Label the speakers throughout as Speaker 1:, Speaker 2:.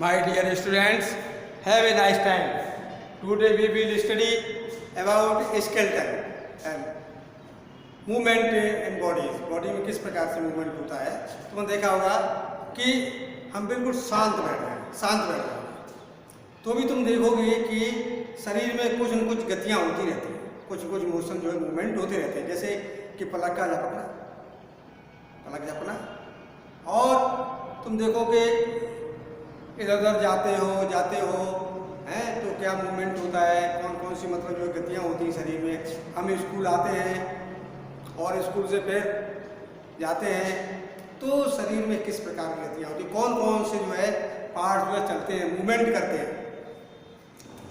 Speaker 1: My dear students, have a nice time. Today we will study about skeleton and movement in bodies. Body में किस प्रकार से movement होता है। तुमने देखा होगा कि हम बिल्कुल शांत बैठ रहे हैं, तो भी तुम देखोगे कि शरीर में कुछ न कुछ गतियाँ होती रहती हैं, कुछ न कुछ मोशन जो है मूवमेंट होते रहते हैं। जैसे कि पलक का झपकना, और तुम देखोगे इधर उधर जाते हो हैं, तो क्या मूवमेंट होता है, कौन कौन सी मतलब जो गतियाँ होती हैं शरीर में। हम स्कूल आते हैं और स्कूल से फिर जाते हैं, तो शरीर में किस प्रकार की गतियाँ होती हैं, कौन कौन से जो है पार्ट जो है चलते हैं, मूवमेंट करते हैं।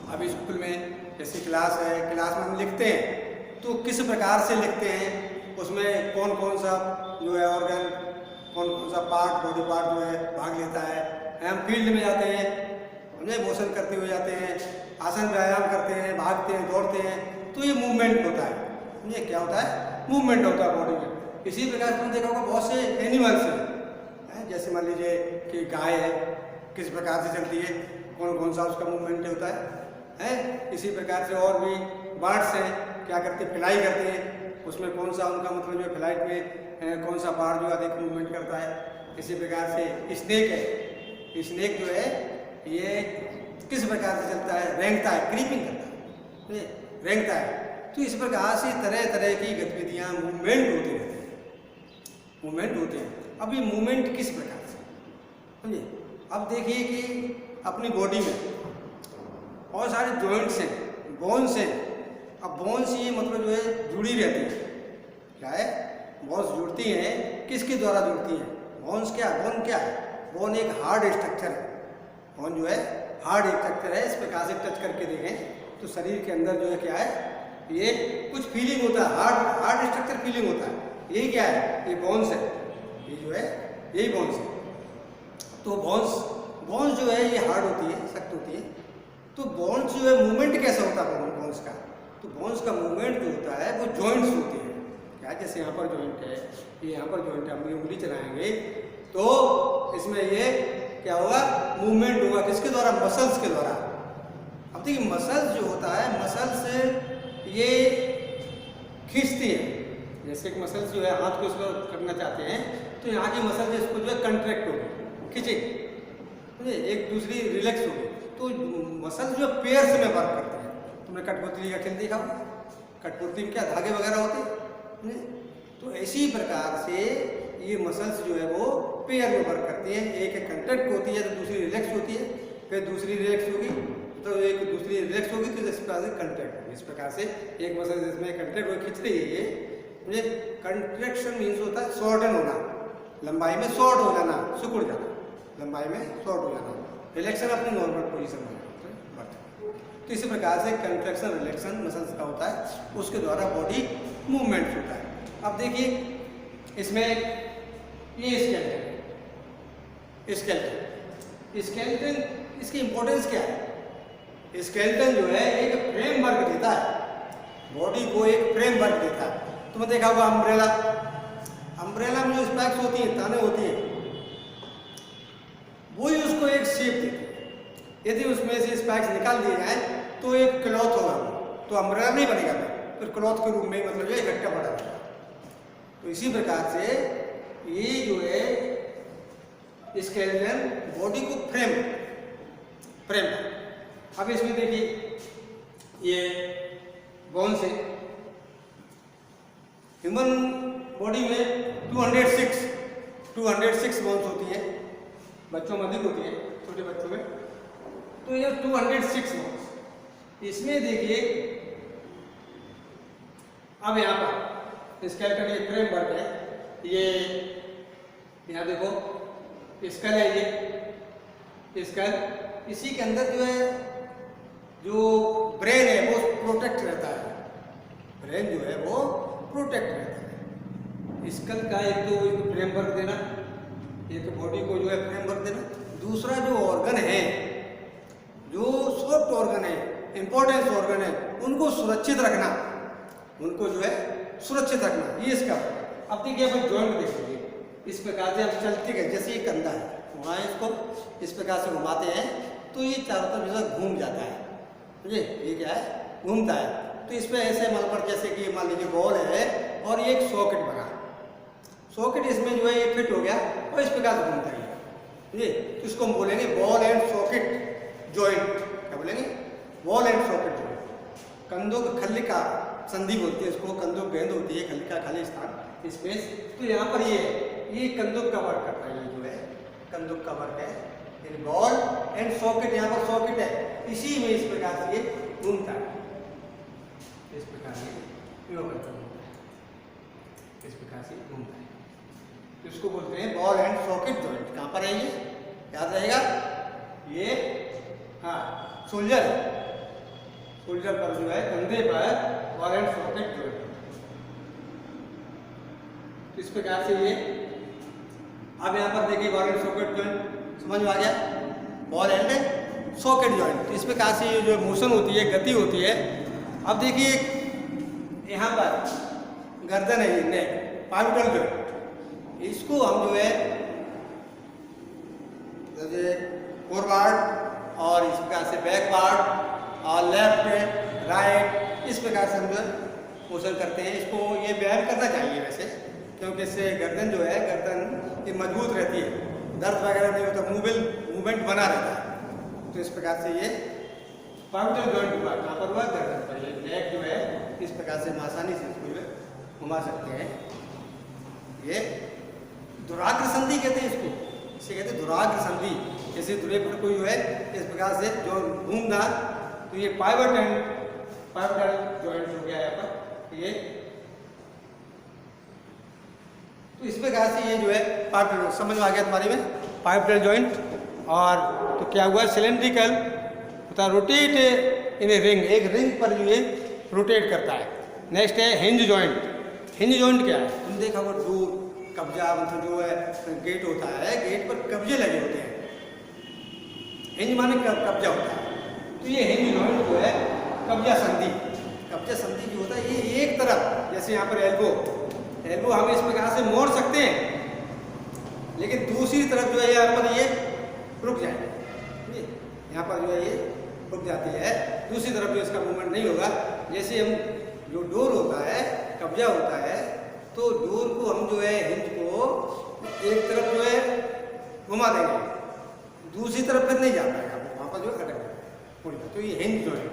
Speaker 1: अब स्कूल में जैसे क्लास है, क्लास में हम लिखते हैं तो किस प्रकार से लिखते हैं, उसमें कौन कौन सा जो है ऑर्गन, कौन कौन सा पार्ट, बॉडी पार्ट जो है भाग लेता है। हम फील्ड में जाते हैं, हमने मोशन करते हुए जाते हैं, आसन व्यायाम करते हैं, भागते हैं, दौड़ते हैं, तो ये मूवमेंट होता है। ये क्या होता है, मूवमेंट होता है बॉडी में। इसी प्रकार तुमने देखा होगा बहुत से एनिमल्स हैं, जैसे मान लीजिए कि गाय है, किस प्रकार से चलती है, कौन कौन सा उसका मूवमेंट होता है। इसी प्रकार से और भी बर्ड्स हैं, क्या करते हैं, फ्लाई करते हैं, उसमें कौन सा उनका मतलब जो फ्लाइट में कौन सा पार्ट जो अधिक मूवमेंट करता है। इसी प्रकार से स्नेक है, स्नेक जो है ये किस प्रकार से चलता है, रेंगता है, क्रीपिंग करता है, रेंगता है। तो इस प्रकार से तरह तरह की गतिविधियाँ मूवमेंट होती रहती हैं, मूवमेंट होते हैं। अब ये मूवमेंट किस प्रकार से समझिए। अब देखिए कि अपनी बॉडी में बहुत सारे जॉइंट्स हैं, बोन्स हैं। अब बोन्स ये मतलब जो है जुड़ी रहती है, क्या है, बोन्स जुड़ती हैं, किसके द्वारा जुड़ती हैं, बोन्स क्या, बोन क्या है, बोन एक हार्ड स्ट्रक्चर है, बोन जो है हार्ड स्ट्रक्चर है। इस प्रकार से टच करके देखें तो शरीर के अंदर जो है क्या है, ये कुछ फीलिंग होता है, हार्ड स्ट्रक्चर फीलिंग होता है। यही क्या है, ये बोन्स है, ये जो है यही बोन्स है। तो बोन्स जो है ये हार्ड होती है, सख्त होती है। तो बोन्स जो है मूवमेंट कैसा होता है बोन्स का, तो बोन्स का मूवमेंट जो होता है वो जॉइंट्स होते हैं। क्या, जैसे यहाँ पर जॉइंट है, ये यहाँ पर जॉइंट है, हम उंगली चलाएंगे तो इसमें ये क्या होगा, मूवमेंट होगा, किसके द्वारा, मसल्स के द्वारा। अब देखिए मसल्स जो होता है, मसल्स ये खींचती है। जैसे कि मसल्स जो है हाथ को इसको करना चाहते हैं तो यहाँ की मसल इसको जो है कंट्रैक्ट होगी, खींचेगी, एक दूसरी रिलैक्स होगी। तो मसल जो पेयर्स में वर्क करते हैं। तुमने कठपुतली का खेल देखा, कठपुतली में क्या धागे वगैरह होते हैं। तो इसी प्रकार से ये मसल्स जो है वो पेयर में वर्क करती हैं। एक कंट्रैक्ट होती है तो दूसरी रिलैक्स होती है, फिर दूसरी रिलैक्स होगी तो एक दूसरी रिलैक्स होगी, तो इस प्रकार से कंट्रैक्ट होगी। इस प्रकार से एक मसल जिसमें कंट्रैक्ट हो खींच रही है, ये कंट्रैक्शन मीन्स होता है शॉर्टन होना, लंबाई में शॉर्ट हो जाना, सिकुड़ जाना, लंबाई में शॉर्ट हो जाना, रिलैक्शन अपनी नॉर्मल पोजीशन में बढ़ता। तो इसी प्रकार से कंट्रैक्शन रिलैक्शन मसल्स का होता है, उसके द्वारा बॉडी मूवमेंट होता है। अब देखिए इसमें ये स्केलेटन, इसकी इंपॉर्टेंस क्या है। स्केलेटन जो है एक फ्रेमवर्क देता है, बॉडी को एक फ्रेमवर्क देता है। तुमने देखा होगा अम्ब्रेला में जो स्पाइक्स होती हैं, ताने होती हैं, वही उसको एक शेप देती है। यदि उसमें से स्पाइक्स निकाल दिए जाए तो एक क्लॉथ होगा, तो अम्ब्रेला नहीं बनेगा, फिर क्लॉथ के रूप में मतलब ये इकट्ठा पड़ा रहेगा। तो इसी प्रकार से ये जो है स्केलेटन बॉडी को फ्रेम। अब इसमें देखिए ये बोन्स है, ह्यूमन बॉडी में 206 बोन्स होती है, बच्चों में अधिक होती है, छोटे बच्चों में। तो ये 206 बोन्स, इसमें देखिए अब यहाँ पर स्केलेटन ये फ्रेमवर्क है, ये यहाँ देखो स्कल है, ये स्कल, इसी के अंदर जो है जो ब्रेन है वो प्रोटेक्ट रहता है, ब्रेन जो है वो प्रोटेक्ट रहता है। स्कल का एक तो फ्रेमवर्क देना, एक बॉडी को जो है फ्रेमवर्क देना, दूसरा जो ऑर्गन है, जो सॉफ्ट ऑर्गन है, इंपॉर्टेंस ऑर्गन है, उनको सुरक्षित रखना, उनको जो है सुरक्षित रखना, ये इसका। अब देखिए अपन जॉइंट देखिए, इस प्रकार से हम चलते गए, जैसे ये कंधा है वहाँ इसको इस प्रकार से घुमाते हैं तो ये चारों तरफ जैसा घूम जाता है, समझे, ये क्या है, घूमता है। तो इस पर ऐसे मान पर जैसे कि मान लीजिए बॉल है और ये एक सॉकेट बना, सॉकेट इसमें जो है ये फिट हो गया और इस प्रकार से घूमता है, समझे। तो इसको हम बोलेंगे बॉल एंड सॉकेट जॉइंट। क्या बोलेंगे? Ball and socket joint. कंधों की खल्ली का संधि बोलती है इसको, कंधों की गेंद होती है, खल्ली का खाली स्थान स्पेस। तो यहाँ पर ये कंधों का वर्क करता है, ये जो है कंधों का वर्क है। बॉल एंड सॉकेट, यहाँ पर सॉकेट है, इसी में इस प्रकार से ये घूमता है, इस प्रकार से घूमता है, इस प्रकार से घूमता है। तो इसको बोलते हैं बॉल एंड सॉकेट जॉइंट। कहाँ पर है ये? याद रहेगा, ये हाँ शोल्डर है, शोल्डर पर जो है कंधे पर बॉल एंड सॉकेट जॉइंट। तो इस प्रकार से ये अब यहाँ पर देखिए बॉल एंड सॉकेट जॉइंट समझ में आ गया, बॉल एंड सॉकेट जॉइंट। तो इस प्रकार से ये जो मोशन होती है, गति होती है। अब देखिए यहाँ पर गर्दन है, ये नेक, पाइवोटल जॉइंट, इसको हम जो है जैसे फॉरवर्ड और इस प्रकार से बैकवर्ड और लेफ्ट राइट, इस प्रकार से हम जो मोशन करते हैं। इसको ये व्यायाम करना चाहिए वैसे, क्योंकि इससे गर्दन जो है, गर्दन ये मजबूत रहती है, दर्द वगैरह नहीं होता, मूवमेंट बना रहता है। तो इस प्रकार से ये पाइवोटल जॉइंट हुआ, कहाँ पर हुआ? गर्दन पर। ये नेक जो है इस प्रकार से हम आसानी से इसको जो घुमा सकते हैं। ये धुराग्र संधि कहते हैं इसको, इसे कहते हैं धुराग्र संधि। जैसे धुरे पर कोई जो है इस प्रकार से जो घूमना, तो ये पाइवोटल जॉइंट हो गया यहाँ पर ये। तो इस प्रकार से ये जो है पाइवोटल, समझ में आ गया तुम्हारी में, पाइवोटल जॉइंट। और तो क्या हुआ? सिलेंड्रिकल तथा रोटेट इन ए रिंग, एक रिंग पर जो ये रोटेट करता है। नेक्स्ट है हिंज जॉइंट। हिंज जॉइंट क्या है? तुम देखा वो डोर कब्जा, मतलब जो है गेट होता है, गेट पर कब्जे लगे होते हैं, हिंज माने कब्जा होता है। तो ये हिंज जॉइंट जो है कब्जा संधि, कब्जा संधि जो होता है ये एक तरफ, जैसे यहाँ पर एल्बो हम इस प्रकार से मोड़ सकते हैं, लेकिन दूसरी तरफ जो है यहाँ पर ये रुक जाएगा, यहाँ पर जो है ये रुक जाती है, दूसरी तरफ जो इसका मूवमेंट नहीं होगा। जैसे हम जो डोर होता है, कब्जा होता है, तो डोर को हम जो है हिंज को एक तरफ जो है घुमा देंगे, दूसरी तरफ फिर नहीं जा पाएगा, वहाँ पर जो अटक जाएगा। तो ये हिंज जॉइंट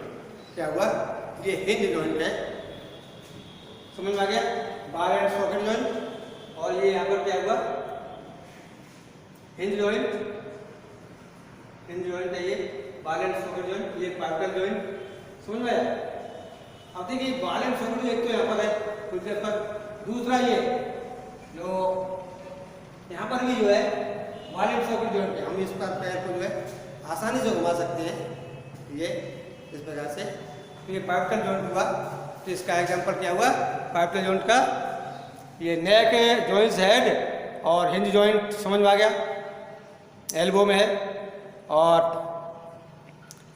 Speaker 1: क्या हुआ? ये हिंज जॉइंट है, समझ में आ गया, बार एंड सॉकेट जॉइंट। और ये यहाँ पर क्या हुआ? हिंज जॉइंट, हिंज जॉइंट है ये, बार एंड सॉकेट जॉइंट, ये पाइवोटल जॉइंट, समझ में आया। अब देखिए बार एंड सॉकेट जो एक तो यहाँ पर है कुछ देर पर, दूसरा ये जो यहाँ पर भी जो है बार एंड सॉकेट जॉइंट है, हम इस पर पैर को जो है आसानी से घुमा सकते हैं, ये इस प्रकार से। तो ये पाइवोटल जॉइंट हुआ। तो इसका एग्जांपल क्या हुआ पाइवोटल जॉइंट का? ये नेक जॉइंट्स हेड और हिंज जॉइंट समझ में आ गया, एल्बो में है, और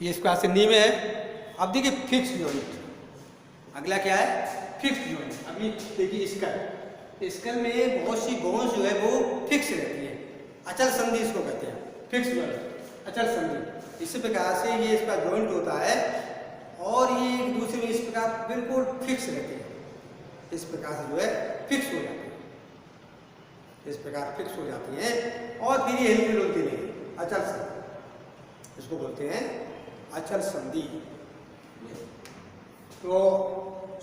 Speaker 1: ये इस प्रकार से नी में है। अब देखिए फिक्स जॉइंट, अगला क्या है? Fix joint. अभी देखिए स्कल में बहुत सी बोन्स जो है वो फिक्स रहती है, अचल संधि इसको कहते हैं, फिक्स जॉइंट, अचल संधि। इस प्रकार से ये इसका जॉइंट होता है और ये एक दूसरे में इस प्रकार बिल्कुल फिक्स रहते हैं, इस प्रकार से जो है फिक्स हो जाते हैं, इस प्रकार फिक्स हो जाती हैं और फिर ये हिलती डुलती नहीं, अचल संधि इसको बोलते हैं, अचल संधि। तो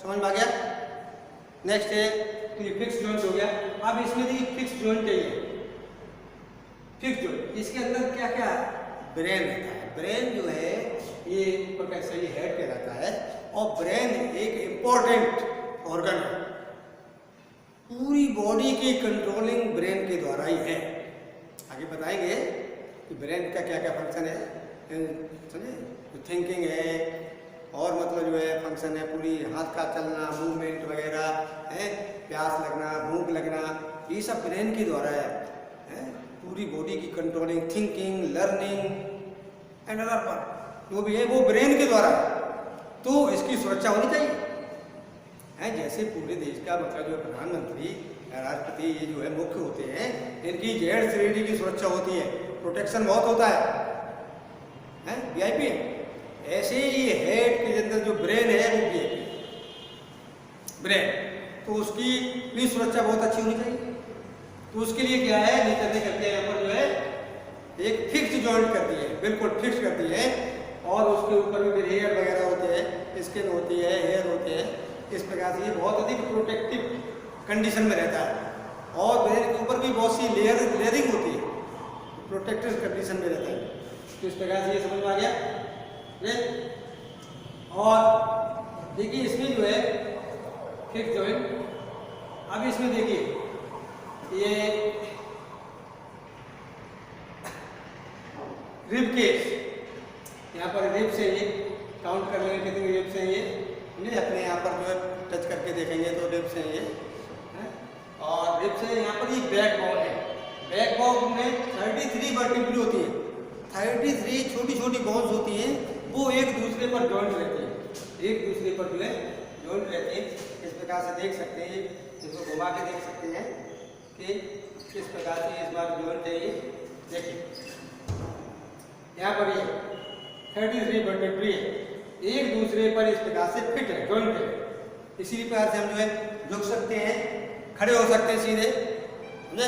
Speaker 1: समझ में आ गया। नेक्स्ट है, तो ये फिक्स जॉइंट हो गया। अब इसमें देखिए फिक्स जॉइंट चाहिए, फिक्स जॉइंट, इसके अंदर क्या क्या है? ब्रेन रहता है। ब्रेन जो है ये प्रकार से ये हेड कहलाता है, और ब्रेन एक इम्पोर्टेंट ऑर्गन है, पूरी बॉडी की कंट्रोलिंग ब्रेन के द्वारा ही है। आगे बताएंगे कि ब्रेन का क्या क्या फंक्शन है, समझे, थिंकिंग है, और मतलब जो है फंक्शन है पूरी हाथ का चलना, मूवमेंट वगैरह है, प्यास लगना, भूख लगना, ये सब ब्रेन के द्वारा है? पूरी बॉडी की controlling, thinking, learning and other part जो भी है वो ब्रेन के द्वारा है। तो इसकी सुरक्षा होनी चाहिए है। जैसे पूरे देश का मतलब जो प्रधानमंत्री राष्ट्रपति ये जो है मुख्य होते हैं, इनकी जेड श्रेणी की सुरक्षा होती है, प्रोटेक्शन बहुत होता है वीआईपी। ऐसे ही हेड के अंदर जो ब्रेन है वो वीआईपी ब्रेन, तो उसकी भी सुरक्षा बहुत अच्छी होनी चाहिए। तो उसके लिए क्या है, नेचर ने करके यहाँ पर जो है एक फिक्स जॉइंट कर दी है, बिल्कुल फिक्स कर दी है, और उसके ऊपर भी फिर हेयर वगैरह होते हैं, स्किन होती है, हेयर होते हैं। इस प्रकार से ये बहुत अधिक प्रोटेक्टिव कंडीशन में रहता है, और ब्रेन के ऊपर भी बहुत सी लेयरिंग होती है, प्रोटेक्टिव कंडीशन में रहता है। तो इस प्रकार से ये समझ में आ गया। और देखिए इसमें जो है फिक्स जॉइंट, अब इसमें देखिए ये रिब केस, यहाँ पर रिब से ये काउंट कर लेंगे कितनी रिब्स हैं ये, नहीं अपने यहाँ पर जो है टच करके देखेंगे तो रिब्स हैं ये, और रिब्स से यहाँ पर ये बैक बोन है, बैक बोन में 33 वर्टिब्रेट होती है, 33 छोटी छोटी बोन्स होती हैं, वो एक दूसरे पर जॉइंट रहती है, एक दूसरे पर जो है जॉइंट रहती है। इस प्रकार से देख सकते हैं, इसको घुमा के देख सकते हैं कि किस प्रकार से इस बार जॉइंट है ये। देखिए यहाँ पर ये 33 वर्टिब्रेट है, एक दूसरे पर इस प्रकार से फिट है, जॉइंट है। इसी प्रकार से हम जो है झुक सकते हैं, खड़े हो सकते हैं सीधे, समझे,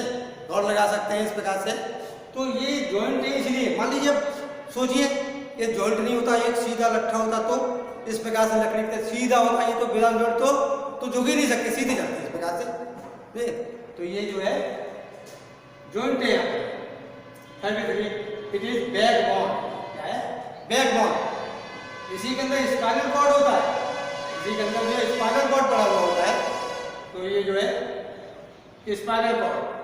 Speaker 1: दौड़ लगा सकते हैं इस प्रकार से। तो ये जॉइंट है, इसलिए मान लीजिए सोचिए ये जॉइंट नहीं होता, एक सीधा लट्ठा होता तो इस प्रकार से लकड़ी का सीधा होता, ये तो बिना जॉइंट तो झुक ही नहीं सकते, सीधे जाते हैं इस प्रकार से। तो ये जो है जॉइंट है यहाँ पर 33, इट इज बैक बोन। क्या है? Back bone. इसी के अंदर स्पाइनल कॉर्ड होता है, इसी के अंदर जो स्पाइनल कॉर्ड पड़ा हुआ होता है, तो ये जो है स्पाइनल कॉर्ड।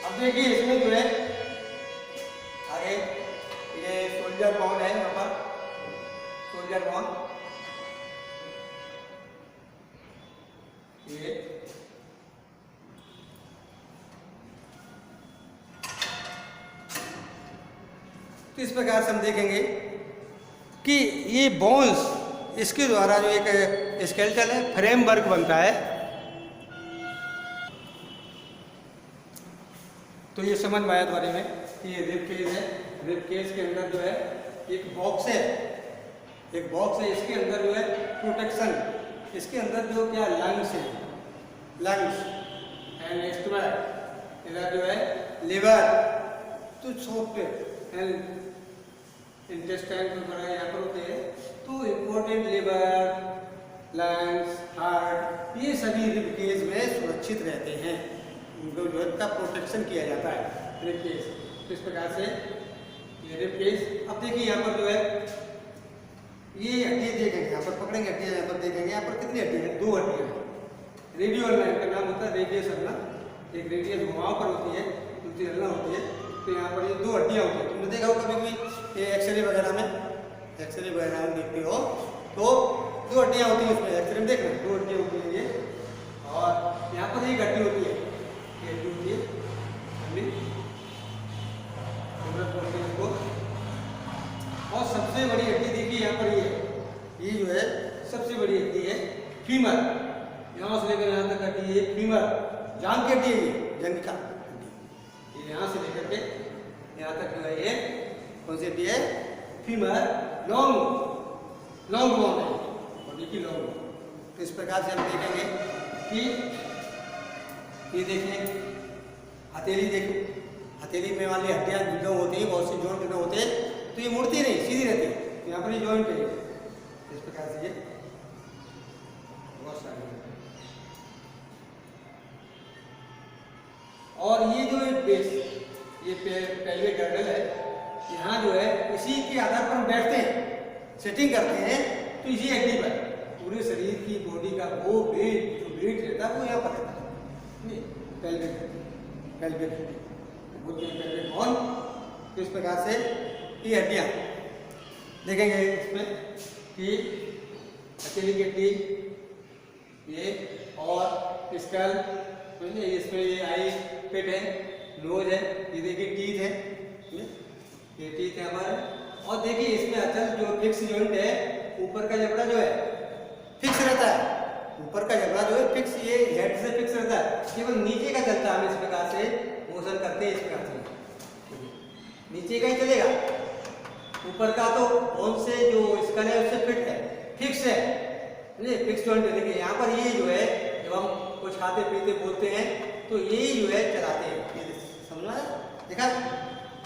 Speaker 1: अब देखिए इसमें जो है आगे ये शोल्डर बोन है, यहाँ पर शोल्डर बोन, ये तो इस प्रकार से हम देखेंगे कि ये बोन्स, इसके द्वारा जो एक स्केलेटल है फ्रेमवर्क बनता है। तो ये समझ में आया बारे में कि ये रिब केस है, रिब केस के अंदर जो है एक बॉक्स है, एक बॉक्स है, इसके अंदर जो है प्रोटेक्शन, इसके अंदर जो क्या लंग्स है, लंग्स एंड स्टमक, इधर जो है लिवर, तो सॉफ्ट एंड इंटेस्टाइन वगैरह यहाँ पर होते हैं। तो इम्पोर्टेंट लिवर, लंग्स, हार्ट, ये सभी रिब केस में सुरक्षित रहते हैं, उनको जो है का प्रोटेक्शन किया जाता है रिब केस। तो इस प्रकार से ये रिब केस। अब देखिए यहाँ पर जो है ये हड्डी देखेंगे, यहाँ पर पकड़ेंगे हड्डियाँ, यहाँ पर देखेंगे यहाँ पर कितनी हड्डियाँ हैं, 2 हड्डियाँ हैं। रेडियल लाइन का नाम होता है रेडियस हल्ला, एक रेडियस घुमाव पर होती है, दूसरी हल्ला होती है। तो यहाँ पर ये 2 हड्डियाँ होती है, तुमने देखा हो कभी भी ये एक्सरे वगैरह में, एक्सरे वगैरह में देखते हो तो 2 हड्डियाँ होती है उसमें, एक्सरे में देखना 2 हड्डियाँ होती है ये, और यहाँ पर एक हड्डी होती है, ये हड्डी होती है को। और सबसे बड़ी हड्डी देखिए यहाँ पर ये जो है सबसे बड़ी हड्डी है फीमर, यहाँ से लेकर यहाँ तक हड्डी है फीमर, जांघ की हड्डी है, ये जंघिका हड्डी, ये यहाँ से लेकर के यहाँ तक जो है ये कौन सी हड्डी है, फीमर, लॉन्ग बोन है, बॉडी की लॉन्ग बोन। तो इस प्रकार से हम देखेंगे कि ये देखिए हथेली, देखो हथेली में वाली हड्डियाँ जो होती है, बहुत सी जॉइंट जो होते हैं, तो ये मुड़ती नहीं, सीधी रहती है। तो यहाँ पर ये जॉइंट है, इस प्रकार से ये बहुत सारे। और ये जो एक बेस, ये पेल्विक गर्डल है, यहाँ जो है इसी के आधार पर हम बैठते हैं, सेटिंग करते हैं, तो इसी हड्डी पर पूरे शरीर की बॉडी का वो वेट जो वेट रहता है वो यहाँ पर रहता है, पेल्विक बोलते हैं पेल्विक बोन। तो इस प्रकार से ये हड्डियाँ देखेंगे इसमें कि हथेली की हड्डी ये, और स्कल, इसमें ये आई पेट है, नोज है, ये देखिए टीथ है, ये टीथ है हमारे। और देखिए इसमें अचल जो फिक्स जॉइंट है, ऊपर का जबड़ा जो है फिक्स रहता है, ऊपर का जबड़ा जो है फिक्स, ये हेड से फिक्स रहता है, केवल नीचे का चलता है। हम इस प्रकार से मोशन करते हैं, इस प्रकार से नीचे का ही चलेगा। ऊपर का तो बोन से जो स्कल है उससे फिट है, फिक्स है, फिक्स जॉइंट है। देखिए यहाँ पर ये जो है, जब हम कुछ खाते पीते बोलते हैं तो ये जो है चलाते हैं, समझना है, देखा।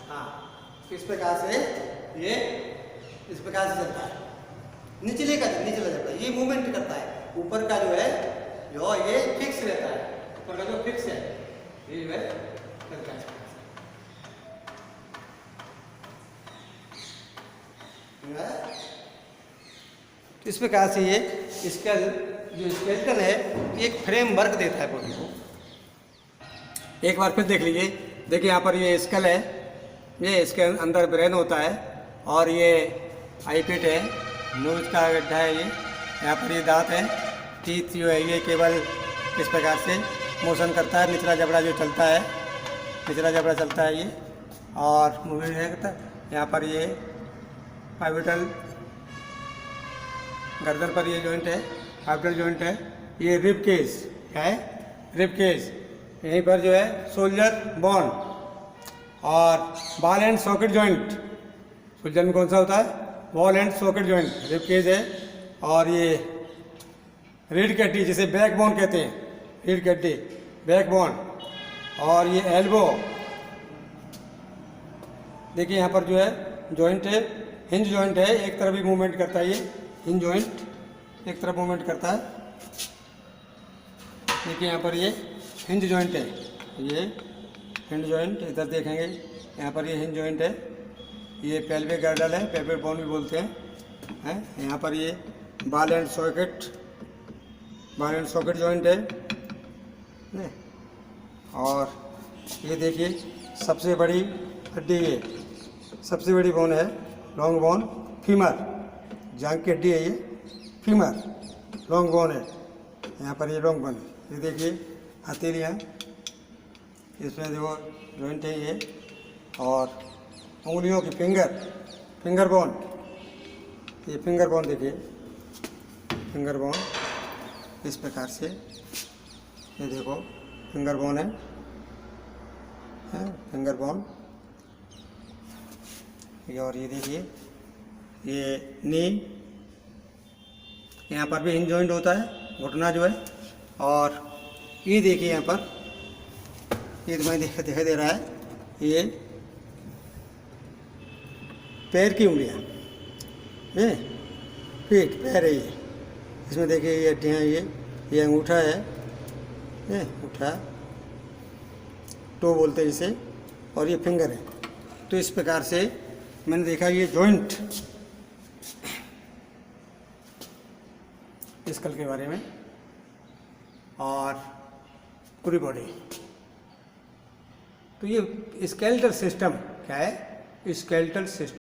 Speaker 1: हाँ, इस प्रकार से ये इस प्रकार से चलता है। निचले का नीचे जाता है, ये मूवमेंट करता है। ऊपर का जो है जो ये फिक्स रहता है, ऊपर का जो फिक्स है ये जो है चलता है। इस प्रकार से ये स्केल जो स्केलेटन है एक फ्रेम वर्क देता है बॉडी को। एक बार फिर देख लीजिए, देखिए यहाँ पर ये स्केल है, ये इसके अंदर ब्रेन होता है और ये आईपिट है, नोज का गड्ढा है ये, यहाँ पर ये दांत है, टीथ जो है ये केवल इस प्रकार से मोशन करता है। निचला जबड़ा जो चलता है, निचला जबड़ा चलता है ये, और मूवमेंट है। यहाँ पर ये पाइवटल गर्दन पर ये जॉइंट है, पाइवटल जॉइंट है। ये रिब केज क्या है, रिब केज, यहीं पर जो है शोल्डर बोन और ball and socket joint. Shoulder में कौन सा होता है, ball and socket joint, rib cage है। और ये रीढ़ की हड्डी जिसे बैक बोन कहते हैं, रीढ़ की हड्डी बैक बोन। और ये एल्बो, देखिए यहाँ पर जो है जॉइंट है, हिंज जॉइंट है, एक तरफ ही मूवमेंट करता है। ये हिंज जॉइंट एक तरफ मूवमेंट करता है। देखिए यहाँ पर ये हिंज जॉइंट है, ये हिंज जॉइंट, इधर देखेंगे यहाँ पर ये हिंज जॉइंट है। ये पेल्विक गर्डल है, पेल्विक बोन भी बोलते हैं। यहाँ पर ये बॉल एंड सॉकेट जॉइंट है। और ये देखिए सबसे बड़ी हड्डी, ये सबसे बड़ी बोन है, लॉन्ग बोन, फीमर, जांघ की हड्डी है ये, फीमर लॉन्ग बोन है। यहाँ पर ये लॉन्ग बोन, ये देखिए हथेलियाँ, इसमें देखो जॉइंट है ये। और उंगलियों की फिंगर बोन, ये फिंगर बोन देखिए, फिंगर बोन इस प्रकार से, ये देखो फिंगर बोन है, फिंगर बोन। और ये देखिए ये नी, यहाँ पर भी हिंज जॉइंट होता है, घुटना जो है। और ये देखिए यहाँ पर ये तुम्हें दिखाई दे रहा है, ये पैर की उंगलियाँ, पीठ पैर है ये, इसमें देखिए ये हड्डियाँ, ये अंगूठा है, अंगूठा टो बोलते हैं इसे, और ये फिंगर है। तो इस प्रकार से मैंने देखा ये जॉइंट स्कल के बारे में और पूरी बॉडी। तो ये स्केलेटल सिस्टम क्या है, स्केलेटल सिस्टम